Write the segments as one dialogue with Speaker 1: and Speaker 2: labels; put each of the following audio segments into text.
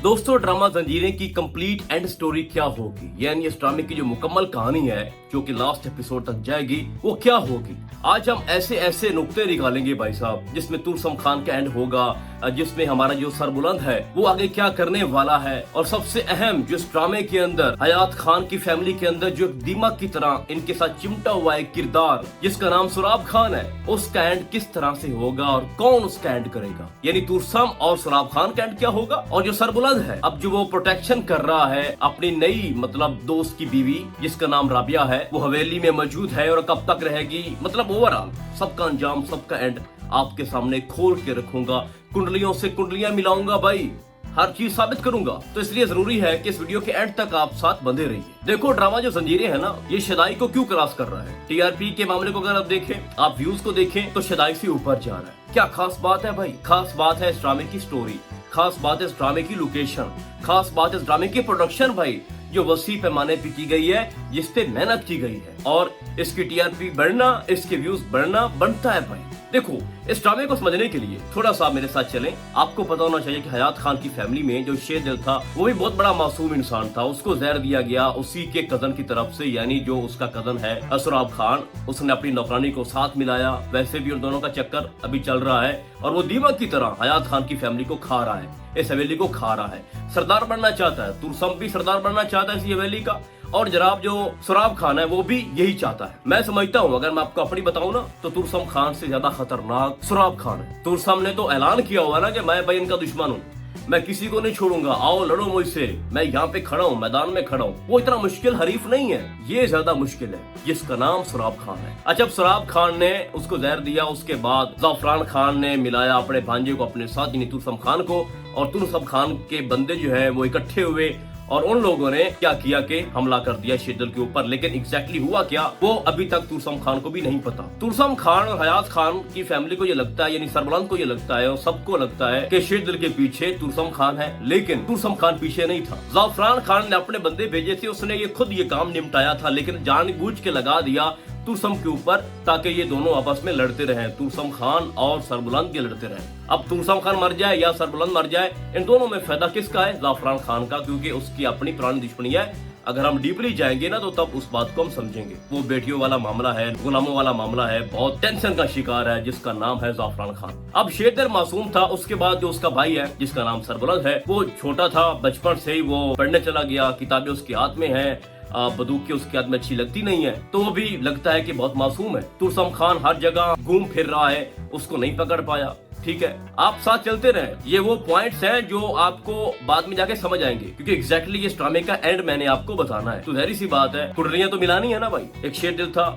Speaker 1: दोस्तों ड्रामा जंजीरें की कंप्लीट एंड स्टोरी क्या होगी, यानी इस ड्रामे की जो मुकम्मल कहानी है जो कि लास्ट एपिसोड तक जाएगी वो क्या होगी। आज हम ऐसे ऐसे नुक्ते निकालेंगे भाई साहब जिसमें तुरसम खान का एंड होगा, जिसमें हमारा जो सरबुलंद है वो आगे क्या करने वाला है, और सबसे अहम जो इस ड्रामे के अंदर हयात खान की फैमिली के अंदर जो एक दीमक की तरह इनके साथ चिमटा हुआ एक किरदार जिसका नाम सुराब खान है, उसका एंड किस तरह से होगा और कौन उसका एंड करेगा। यानी तुरसम और सुराब खान का एंड क्या होगा, और जो सरबुलंद है अब जो वो प्रोटेक्शन कर रहा है अपनी नई मतलब दोस्त की बीवी जिसका नाम राबिया है, वो हवेली में मौजूद है और कब तक रहेगी, मतलब ओवरऑल सबका अंजाम सबका एंड आपके सामने खोल के रखूंगा, कुंडलियों से कुंडलियां मिलाऊंगा भाई, हर चीज साबित करूंगा। तो इसलिए जरूरी है कि इस वीडियो के एंड तक आप साथ बंधे रहिए। देखो ड्रामा जो जंजीरें है ना, ये शदाई को क्यों क्रॉस कर रहा है। टीआरपी के मामले को अगर आप देखें, आप व्यूज को देखें तो शदाई से ऊपर जा रहा है। क्या खास बात है भाई, खास बात है इस ड्रामे की स्टोरी, खास बात है इस ड्रामे की लोकेशन, खास बात है इस ड्रामे की प्रोडक्शन भाई, जो वसी पैमाने पे की गई है, जिस पे मेहनत की गई है, और इसकी टीआरपी बढ़ना, इसके व्यूज बढ़ना बनता है भाई। देखो इस ड्रामे को समझने के लिए थोड़ा सा मेरे साथ चलें। आपको पता होना चाहिए कि हयात खान की फैमिली में जो शेर दिल था वो भी बहुत बड़ा मासूम इंसान था। उसको जहर दिया गया उसी के कजन की तरफ से, यानी जो उसका कजन है सुराब खान, उसने अपनी नौकरानी को साथ मिलाया। वैसे भी उन दोनों का चक्कर अभी चल रहा है और वो दीमक की तरह हयात खान की फैमिली को खा रहा है, इस हवेली को खा रहा है। सरदार बनना चाहता है, तुरसम भी सरदार बनना चाहता है इस हवेली का, और जनाब जो सुराब खान है वो भी यही चाहता है। मैं समझता हूँ अगर मैं आपको अपनी बताऊँ ना तो तुरसम खान से ज्यादा खतरनाक सुराब खान है। तुरसम ने तो ऐलान किया हुआ ना कि मैं भाई इनका दुश्मन हूँ, मैं किसी को नहीं छोड़ूंगा, आओ लड़ो मुझसे, मैं यहाँ पे खड़ा हूँ, मैदान में खड़ा हूँ। वो इतना मुश्किल हरीफ नहीं है, ये ज्यादा मुश्किल है जिसका नाम सुराब खान है। अच्छा अब सुराब खान ने उसको जहर दिया, उसके बाद जाफरान खान ने मिलाया अपने भांजे को अपने साथ यानी तुरसम खान को, और तुरसम खान के बंदे जो है वो इकट्ठे हुए और उन लोगों ने क्या किया कि हमला कर दिया शेरदिल के ऊपर। लेकिन एग्जैक्टली हुआ क्या वो अभी तक तुरसम खान को भी नहीं पता। तुरसम खान और हयात खान की फैमिली को ये लगता है, यानी सरबुलंद को ये लगता है और सबको लगता है कि शेरदिल के पीछे तुरसम खान है, लेकिन तुरसम खान पीछे नहीं था। जाफरान खान ने अपने बंदे भेजे थे, उसने ये खुद ये काम निपटाया था, लेकिन जानबूझ के लगा दिया तुरसम के ऊपर ताकि ये दोनों आपस में लड़ते रहें, तुरसम खान और सरबुलंद के लड़ते रहें। अब तुरसम खान मर जाए या सरबुलंद मर जाए, इन दोनों में फायदा किसका है? जाफरान खान का, क्योंकि उसकी अपनी पुरानी दुश्मनी है। अगर हम डीपली जाएंगे ना तो तब उस बात को हम समझेंगे। वो बेटियों वाला मामला है, गुलामों वाला मामला है, बहुत टेंशन का शिकार है जिसका नाम है जाफरान खान। अब शेरदिल मासूम था, उसके बाद जो उसका भाई है जिसका नाम सरबुलंद है वो छोटा था, बचपन से ही वो पढ़ने चला गया, किताबें उसके हाथ में है, बंदूक की उसके हाथ में अच्छी लगती नहीं है, तो वो भी लगता है कि बहुत मासूम है। तुरसम खान हर जगह घूम फिर रहा है, उसको नहीं पकड़ पाया। ठीक है, आप साथ चलते रहे, ये वो पॉइंट्स हैं जो आपको बाद में जाके समझ आएंगे, क्योंकि एग्जैक्टली ये ड्रामे का एंड मैंने आपको बताना है। तो जाहिर सी बात है कुंडलियां तो मिलानी है ना भाई। एक शेर दिल था,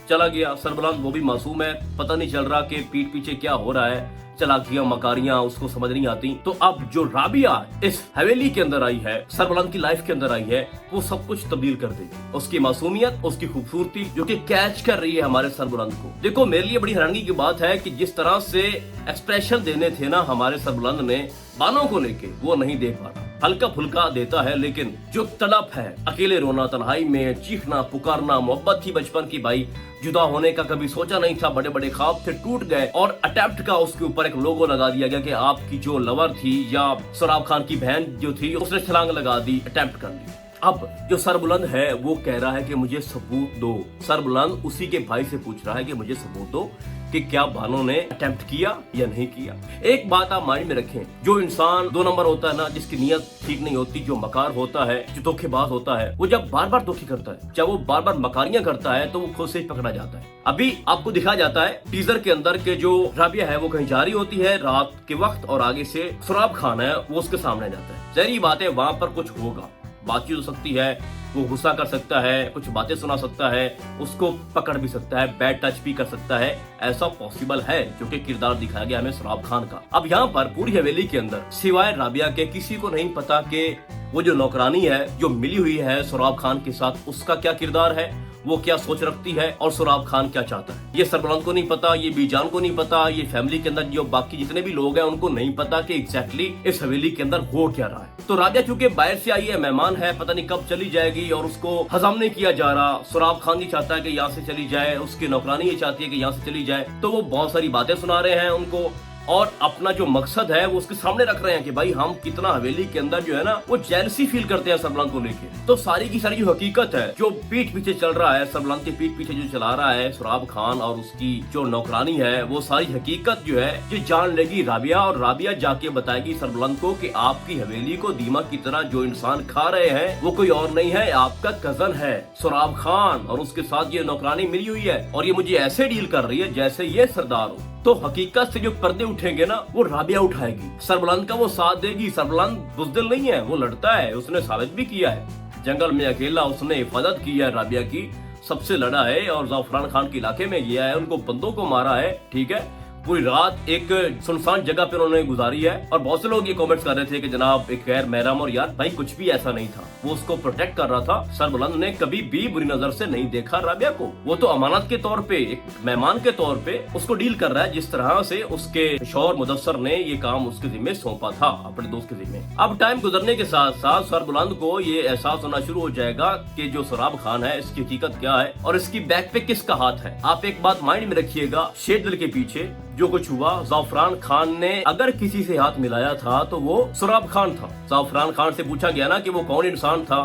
Speaker 1: चला गया, सरबुलंद वो भी मासूम है, पता नहीं चल रहा कि पीठ पीछे क्या हो रहा है, चलाकियां मकारियां उसको समझ नहीं आती। तो अब जो राबिया इस हवेली के अंदर आई है, सरबुलंद की लाइफ के अंदर आई है, वो सब कुछ तब्दील कर देगी। उसकी मासूमियत, उसकी खूबसूरती जो कि कैच कर रही है हमारे सरबुलंद को। देखो मेरे लिए बड़ी हैरानी की बात है कि जिस तरह से एक्सप्रेशन देने थे ना हमारे सरबुलंद ने बानों को लेके, वो नहीं दे पा रहा। हल्का फुल्का देता है, लेकिन जो तड़प है, अकेले रोना, तन्हाई में चीखना, पुकारना, मोहब्बत थी बचपन की भाई, जुदा होने का कभी सोचा नहीं था, बड़े बड़े ख्वाब थे टूट गए, और अटेम्प्ट का उसके ऊपर एक लोगो लगा दिया गया कि आपकी जो लवर थी या सुराब खान की बहन जो थी उसने छलांग लगा दी, अटेम्प्ट कर ली। अब जो सरबुलंद है वो कह रहा है कि मुझे सबूत दो। सरबुलंद उसी के भाई से पूछ रहा है कि मुझे सबूत दो कि क्या बानो ने अटेम्प्ट किया या नहीं किया। एक बात आप माइंड में रखें, जो इंसान दो नंबर होता है ना, जिसकी नीयत ठीक नहीं होती, जो मकार होता है, जो धोखेबाज होता है, वो जब बार बार धोखे करता है, जब वो बार बार मकारियां करता है, तो वो खुद से ही पकड़ा जाता है। अभी आपको दिखाया जाता है टीजर के अंदर के जो राबिया है वो कहीं जा रही होती है रात के वक्त, और आगे से सुराब खान है वो उसके सामने जाता है। जहरी बात है वहां पर कुछ होगा, बातचीत हो सकती है, वो गुस्सा कर सकता है, कुछ बातें सुना सकता है, उसको पकड़ भी सकता है, बैड टच भी कर सकता है, ऐसा पॉसिबल है, जो कि किरदार दिखाया गया हमें सुराब खान का। अब यहाँ पर पूरी हवेली के अंदर सिवाय राबिया के किसी को नहीं पता कि वो जो नौकरानी है जो मिली हुई है सुराब खान के साथ, उसका क्या किरदार है, वो क्या सोच रखती है और सुराब खान क्या चाहता है। ये सरबुलंद को नहीं पता, ये बीजान को नहीं पता, ये फैमिली के अंदर जो बाकी जितने भी लोग हैं उनको नहीं पता कि एग्जैक्टली इस हवेली के अंदर हो क्या रहा है। तो राबिया चूंकि बाहर से आई है, मेहमान है, पता नहीं कब चली जाएगी और उसको हजम नहीं किया जा रहा। सुराब खान ये चाहता है कि यहाँ से चली जाए, उसकी नौकरानी ये चाहती है कि यहाँ से चली जाए, तो वो बहुत सारी बातें सुना रहे हैं उनको और अपना जो मकसद है वो उसके सामने रख रहे हैं कि भाई हम कितना हवेली के अंदर जो है ना वो जेलसी फील करते हैं सरबलंद को लेके। तो सारी की सारी जो हकीकत है, जो पीठ पीछे चल रहा है, सरबलंद के पीठ पीछे जो चला रहा है सुराब खान और उसकी जो नौकरानी है, वो सारी हकीकत जो है ये जान लेगी राबिया, और राबिया जाके बताएगी सरबलंद को कि आपकी हवेली को दीमक की तरह जो इंसान खा रहे हैं वो कोई और नहीं है, आपका कजन है सुराब खान, और उसके साथ ये नौकरानी मिली हुई है और ये मुझे ऐसे डील कर रही है जैसे ये सरदार हो। तो हकीकत से जो पर्दे उठेंगे ना वो राबिया उठाएगी, सरबलंद का वो साथ देगी। सरबलंद बुज़दिल नहीं है, वो लड़ता है, उसने साबित भी किया है। जंगल में अकेला उसने हिफाजत की है राबिया की, सबसे लड़ा है और ज़ाफ़रान खान के इलाके में गया है, उनको बंदों को मारा है, ठीक है। पूरी रात एक सुनसान जगह पे उन्होंने गुजारी है। और बहुत से लोग ये कमेंट्स कर रहे थे कि जनाब एक गैर महरम, और यार भाई कुछ भी ऐसा नहीं था, वो उसको प्रोटेक्ट कर रहा था। सरबलंद ने कभी भी बुरी नजर से नहीं देखा राबिया को, वो तो अमानत के तौर पे, एक मेहमान के तौर पे उसको डील कर रहा है, जिस तरह से उसके शौहर मुदस्सर ने ये काम उसके जिम्मे सौंपा था, अपने दोस्त के जिम्मे। अब टाइम गुजरने के साथ साथ सरबलंद को ये एहसास होना शुरू हो जाएगा कि जो सुराब खान है इसकी हकीकत क्या है और इसकी बैक पे किसका हाथ है। आप एक बात माइंड में रखिएगा, शेरदिल के पीछे जो कुछ हुआ, ज़ाफ़रान खान ने अगर किसी से हाथ मिलाया था तो वो सुराब खान था। ज़ाफ़रान खान से पूछा गया ना कि वो कौन इंसान था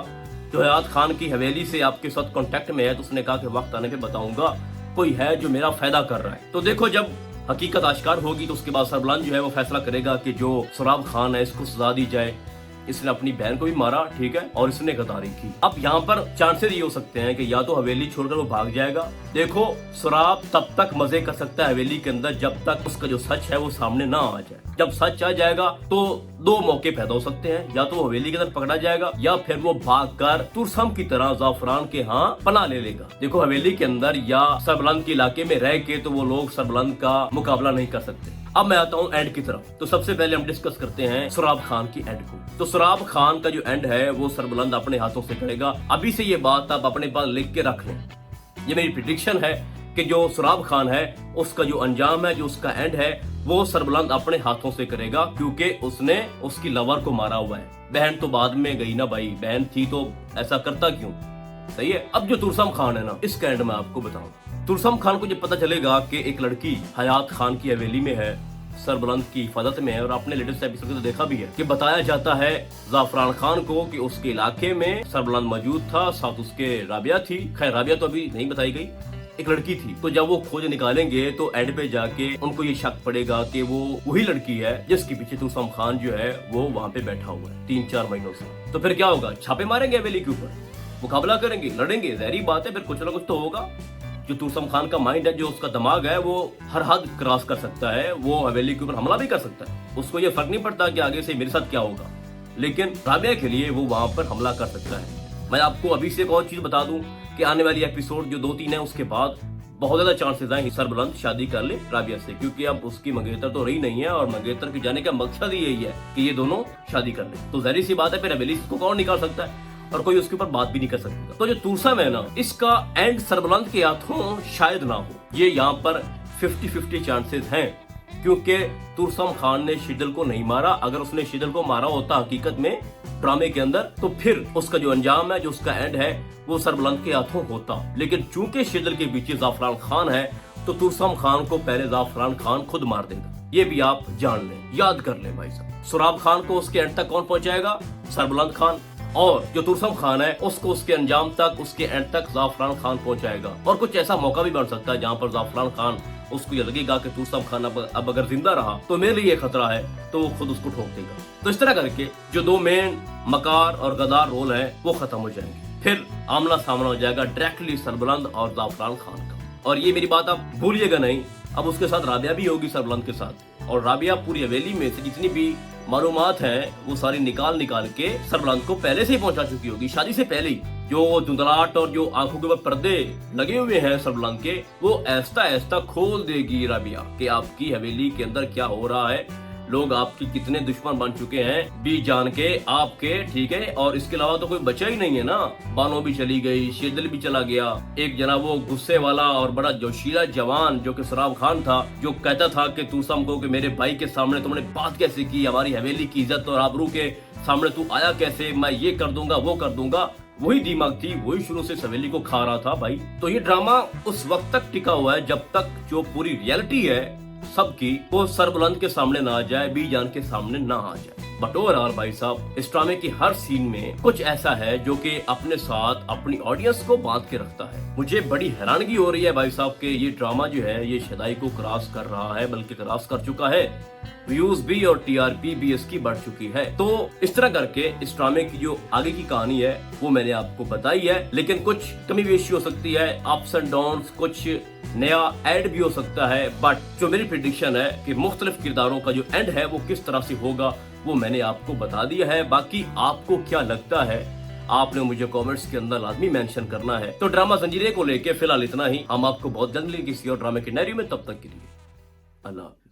Speaker 1: जो हयात खान की हवेली से आपके साथ कांटेक्ट में है, तो उसने कहा कि वक्त आने पे बताऊंगा, कोई है जो मेरा फायदा कर रहा है। तो देखो जब हकीकत आश्कार होगी तो उसके बाद सरबलंद जो है वो फैसला करेगा कि जो सुराब खान है इसको सजा दी जाए, इसने अपनी बहन को भी मारा, ठीक है, और इसने गद्दारी की। अब यहाँ पर चांसेस ये हो सकते हैं कि या तो हवेली छोड़कर वो भाग जाएगा। देखो सुराब तब तक मजे कर सकता है हवेली के अंदर जब तक उसका जो सच है वो सामने ना आ जाए। जब सच आ जाएगा तो दो मौके पैदा हो सकते हैं, या तो वो हवेली के अंदर पकड़ा जाएगा या फिर वो भागकर तुरसम की तरह ज़ाफ़रान के यहाँ पनाह ले लेगा। देखो हवेली के अंदर या सरबलंद के इलाके में रह के तो वो लोग सरबलंद का मुकाबला नहीं कर सकते। अब मैं आता हूँ एंड की तरफ। तो सबसे पहले हम डिस्कस करते हैं सुराब खान की एंड को। तो सुराब खान का जो एंड है वो सरबलंद अपने हाथों से करेगा। अभी से ये बात आप अपने पास लिख के रख लें, ये मेरी प्रेडिक्शन है कि जो सुराब खान है उसका जो अंजाम है, जो उसका एंड है, वो सरबलंद अपने हाथों से करेगा, क्योंकि उसने उसकी लवर को मारा हुआ है। बहन तो बाद में गई ना भाई, बहन थी तो ऐसा करता क्यों, सही है। अब जो तुरसम खान है ना, इसका एंड मैं आपको बताऊं। तुरसम खान को जब पता चलेगा कि एक लड़की हयात खान की हवेली में है, सरबलंद की हिफाजत में है, और आपने लेटेस्ट एपिसोड में देखा भी है कि बताया जाता है ज़ाफ़रान खान को कि उसके इलाके में सरबलंद मौजूद था, साथ उसके राबिया थी। खैर राबिया तो अभी नहीं बताई गई, एक लड़की थी। तो जब वो खोज निकालेंगे तो एंड पे जाके उनको ये शक पड़ेगा कि वो वही लड़की है जिसके पीछे तुरसम खान जो है वो वहाँ पे बैठा हुआ है 3-4 महीनों से। तो फिर क्या होगा, छापे मारेंगे हवेली के ऊपर, मुकाबला करेंगे, लड़ेंगे, जहरी बात है, फिर कुछ ना कुछ तो होगा। जो तुरसम खान का माइंड है, जो उसका दिमाग है, वो हर हद क्रॉस कर सकता है, वो हवेली के ऊपर हमला भी कर सकता है। उसको ये फर्क नहीं पड़ता कि आगे से मेरे साथ क्या होगा, लेकिन राबिया के लिए वो वहां पर हमला कर सकता है। मैं आपको अभी से एक और चीज बता दूं कि आने वाली एपिसोड जो 2-3 है उसके बाद बहुत ज्यादा चांसेस हैं सरबलंद शादी कर ले राबिया से, क्योंकि अब उसकी मंगेतर तो रही नहीं है और मंगेतर के जाने का मकसद ही यही है कि ये दोनों शादी कर ले। तो जहरी सी बात है, फिर हवेली को कौन निकाल सकता है और कोई उसके ऊपर बात भी नहीं कर सकता। तो जो तुरसम है ना, इसका एंड सरबलंद के हाथों शायद ना हो, ये यहाँ पर 50-50 चांसेस हैं, क्योंकि तुरसम खान ने शेरदिल को नहीं मारा। अगर उसने शेरदिल को मारा होता हकीकत में ड्रामे के अंदर, तो फिर उसका जो अंजाम है, जो उसका एंड है, वो सरबलंद के हाथों होता। लेकिन चूंकि शेरदिल के पीछे ज़ाफ़रान खान है तो तुरसम खान को पहले ज़ाफ़रान खान खुद मार देगा। ये भी आप जान लें, याद कर लें भाई साहब। सुराब खान को उसके एंड तक कौन पहुंचाएगा, सरबलंद खान, और जो तुरसम खान है उसको उसके अंजाम तक, उसके एंड तक ज़ाफ़रान खान पहुंचाएगा। और कुछ ऐसा मौका भी बन सकता है जहां पर ज़ाफ़रान खान उसको ये लगेगा कि तुरसम खान अब अगर जिंदा रहा तो मेरे लिए खतरा है, तो वो खुद उसको ठोक देगा। तो इस तरह करके जो दो मेन मकार और गद्दार रोल है वो खत्म हो जाएंगे, फिर आमना सामना हो जाएगा डायरेक्टली सरबलंद और ज़ाफ़रान खान का। और ये मेरी बात आप भूलिएगा नहीं, अब उसके साथ राबिया भी होगी सरबलंद के साथ, और राबिया पूरी हवेली में से जितनी भी मालूमात हैं वो सारी निकाल के सरबलंद को पहले से ही पहुंचा चुकी होगी, शादी से पहले ही। जो धुंधलाहट और जो आंखों के ऊपर पर्दे लगे हुए हैं सरबलंद के, वो ऐसा ऐसा खोल देगी राबिया कि आपकी हवेली के अंदर क्या हो रहा है, लोग आपकी कितने दुश्मन बन चुके हैं बीच जान के आपके, ठीक है। और इसके अलावा तो कोई बचा ही नहीं है ना, बानो भी चली गई, शेरदिल भी चला गया, एक जना वो गुस्से वाला और बड़ा जोशीला जवान जो कि सुराब खान था, जो कहता था कि तुरसम को कि मेरे भाई के सामने तुमने बात कैसे की, हमारी हवेली की इज्जत और आबरू के सामने तू आया कैसे, मैं ये कर दूंगा वो कर दूंगा। वही दिमाग थी, वही शुरू से हवेली को खा रहा था भाई। तो ये ड्रामा उस वक्त तक टिका हुआ है जब तक जो पूरी रियलिटी है सब की वो सरबुलंद के सामने ना आ जाए, बी जान के सामने ना आ जाए। बट ओवरऑल भाई साहब इस ड्रामे की हर सीन में कुछ ऐसा है जो कि अपने साथ अपनी ऑडियंस को बांध के रखता है। मुझे बड़ी हैरानगी हो रही है भाई साहब कि ये ड्रामा जो है ये शदाई को क्रॉस कर रहा है, बल्कि क्रॉस कर चुका है। व्यूज भी और टीआरपी भी इसकी बढ़ चुकी है। तो इस तरह करके इस ड्रामे की जो आगे की कहानी है वो मैंने आपको बताई है, लेकिन कुछ कमी बेशी हो सकती है, अप्स एंड डाउन्स, कुछ नया ऐड भी हो सकता है। बट जो मेरी प्रेडिक्शन है कि मुख्तलिफ किरदारों का जो एंड है वो किस तरह से होगा वो मैंने आपको बता दिया है। बाकी आपको क्या लगता है आपने मुझे कमेंट्स के अंदर लाजमी मेंशन करना है। तो ड्रामा जंजीरें को लेके फिलहाल इतना ही। हम आपको बहुत जल्द मिलेंगे किसी और ड्रामे के नैरी में, तब तक के लिए अल्लाह।